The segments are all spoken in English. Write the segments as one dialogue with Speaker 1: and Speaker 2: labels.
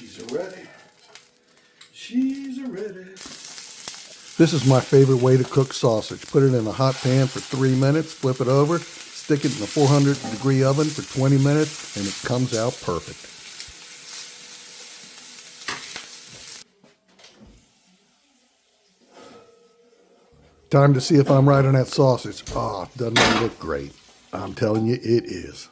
Speaker 1: She's ready. She's ready. This is my favorite way to cook sausage. Put it in a hot pan for 3 minutes, flip it over, stick it in a 400-degree oven for 20 minutes, and it comes out perfect. Time to see if I'm right on that sausage. Oh, doesn't that look great? I'm telling you, it is.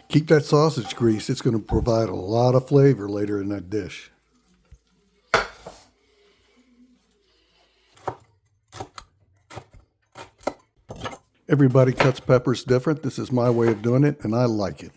Speaker 1: Keep that sausage grease. It's going to provide a lot of flavor later in that dish. Everybody cuts peppers different. This is my way of doing it, and I like it.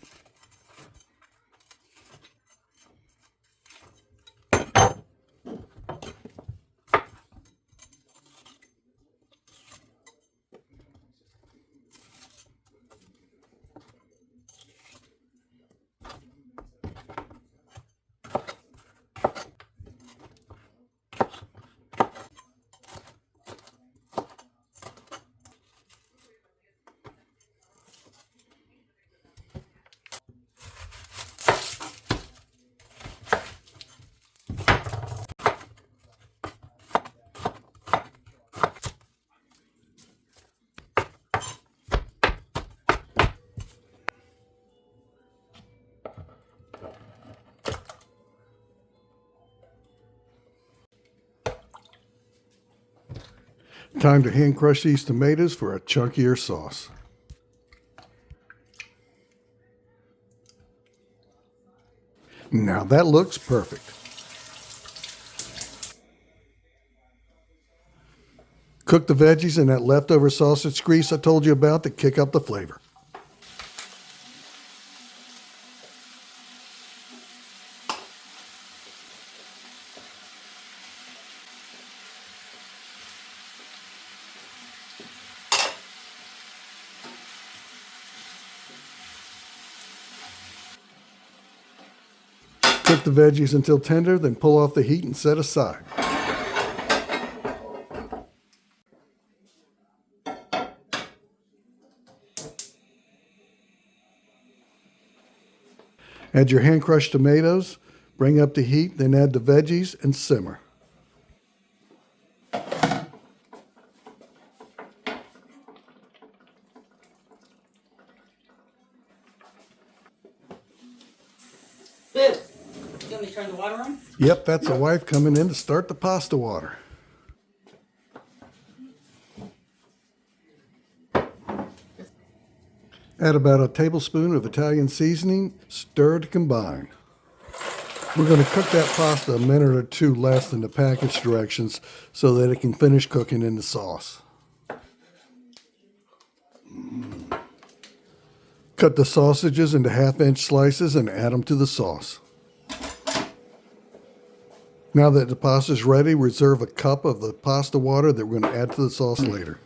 Speaker 1: Time to hand crush these tomatoes for a chunkier sauce. Now that looks perfect. Cook the veggies in that leftover sausage grease I told you about to kick up the flavor. Cook the veggies until tender, then pull off the heat and set aside. Add your hand-crushed tomatoes, bring up the heat, then add the veggies and simmer.
Speaker 2: Boo! You want me to turn the water on?
Speaker 1: Yep, that's the wife coming in to start the pasta water. Add about a tablespoon of Italian seasoning, stir to combine. We're going to cook that pasta a minute or two less than the package directions so that it can finish cooking in the sauce. Cut the sausages into half-inch slices and add them to the sauce. Now that the pasta is ready, reserve a cup of the pasta water that we're going to add to the sauce later.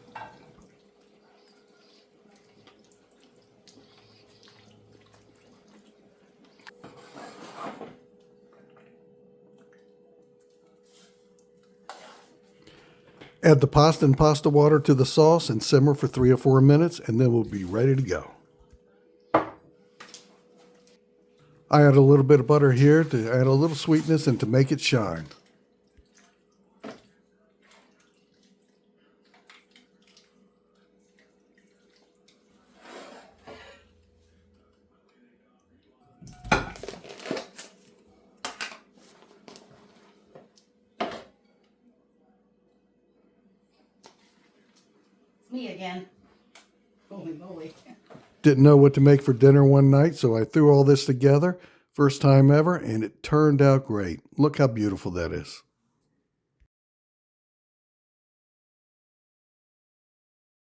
Speaker 1: Add the pasta and pasta water to the sauce and simmer for 3 or 4 minutes, and then we'll be ready to go. I add a little bit of butter here to add a little sweetness and to make it shine.
Speaker 2: Me again. Holy moly.
Speaker 1: Didn't know what to make for dinner one night, so I threw all this together. First time ever, and it turned out great. Look how beautiful that is.